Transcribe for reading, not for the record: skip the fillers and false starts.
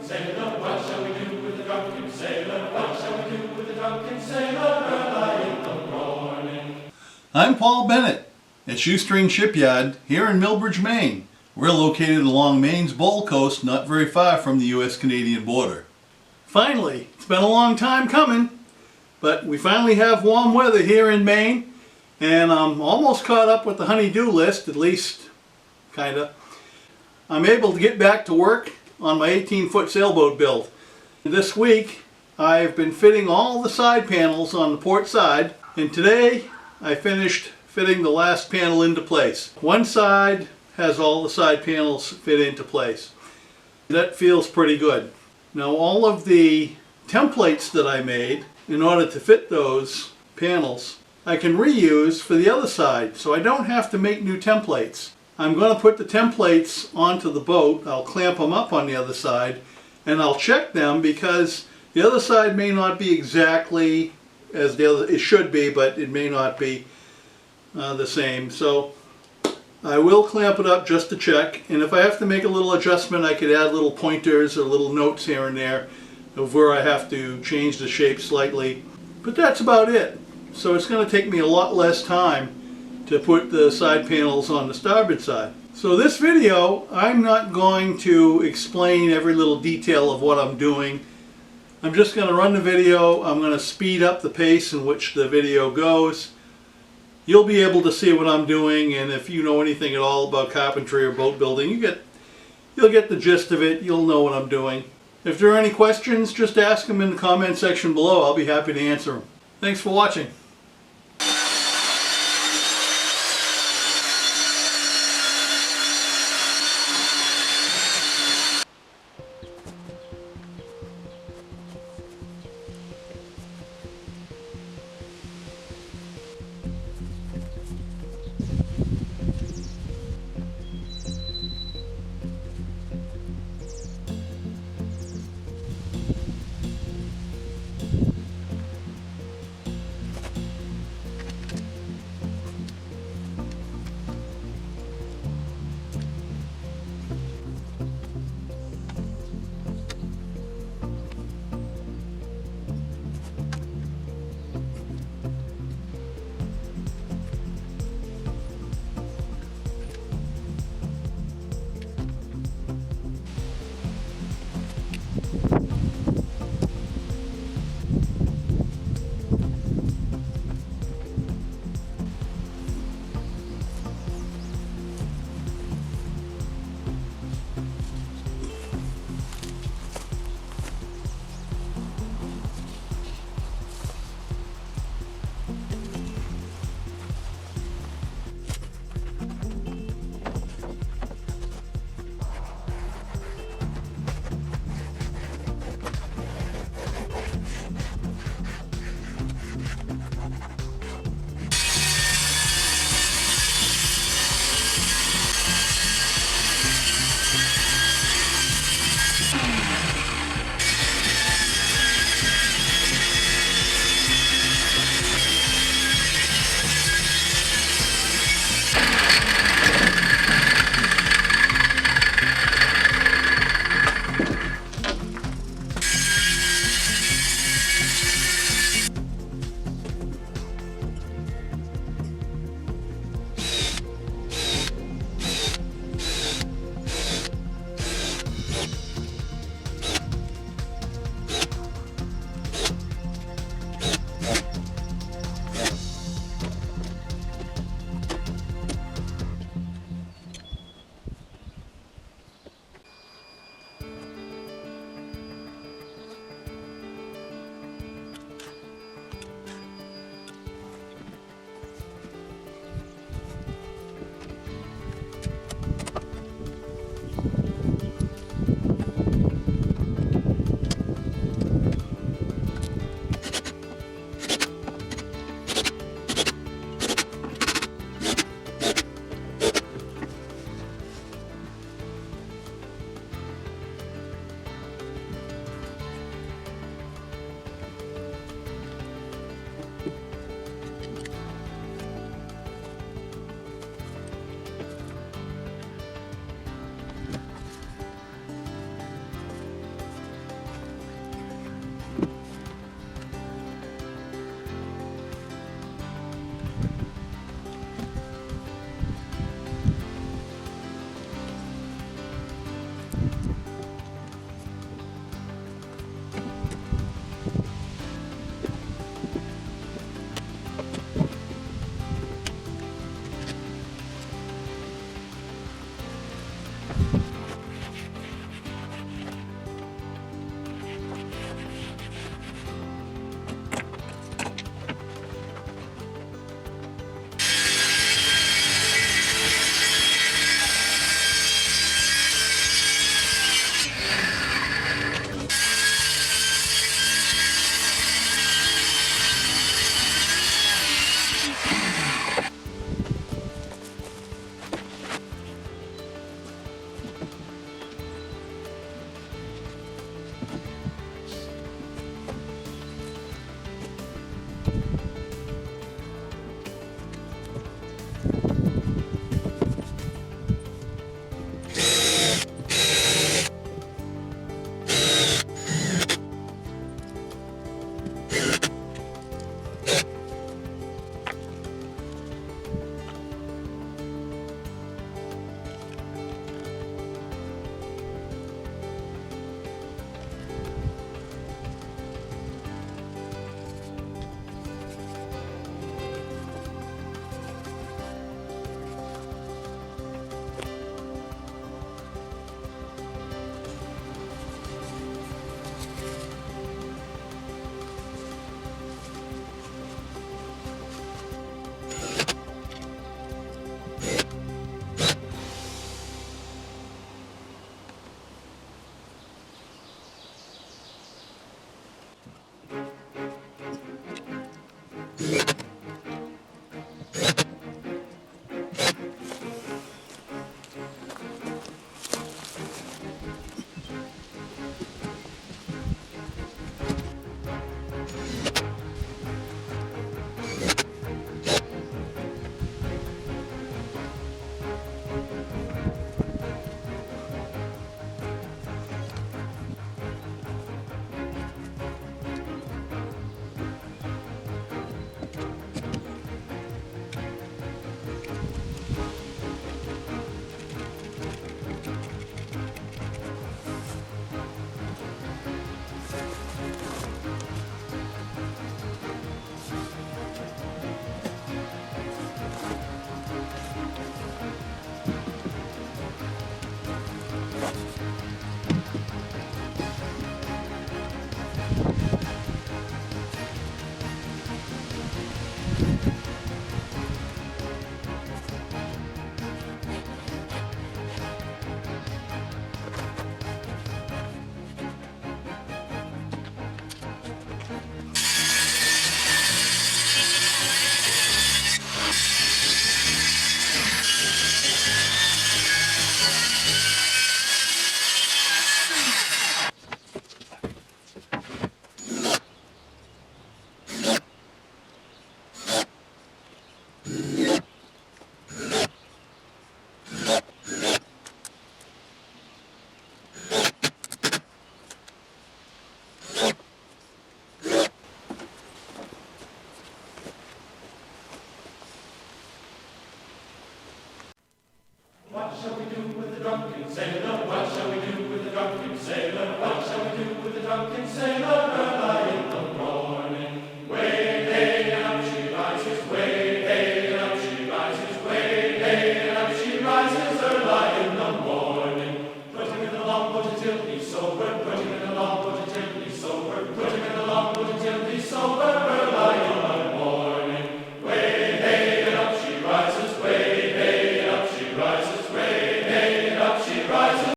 drunken sailor? What shall we do with the drunken sailor? What shall we do with the drunken sailor early in the morning? I'm Paul Bennett at Shoestring Shipyard here in Millbridge, Maine. We're located along Maine's Bold Coast, not very far from the U.S.-Canadian border. Finally, it's been a long time coming, but we finally have warm weather here in Maine, and I'm almost caught up with the honey-do list, at least, kinda. I'm able to get back to work on my 18-foot sailboat build. This week, I've been fitting all the side panels on the port side, and today I finished fitting the last panel into place. One side has all the side panels fit into place. That feels pretty good. Now all of the templates that I made in order to fit those panels, I can reuse for the other side, so I don't have to make new templates. I'm going to put the templates onto the boat, I'll clamp them up on the other side, and I'll check them because the other side may not be exactly as the other, it should be, but it may not be the same. So I will clamp it up just to check, and if I have to make a little adjustment, I could add little pointers or little notes here and there of where I have to change the shape slightly. But that's about it. So it's going to take me a lot less time to put the side panels on the starboard side. So this video, I'm not going to explain every little detail of what I'm doing. I'm just going to run the video. I'm going to speed up the pace in which the video goes. You'll be able to see what I'm doing, and if you know anything at all about carpentry or boat building, you'll get the gist of it. You'll know what I'm doing. If there are any questions, just ask them in the comment section below. I'll be happy to answer them. Thanks for watching.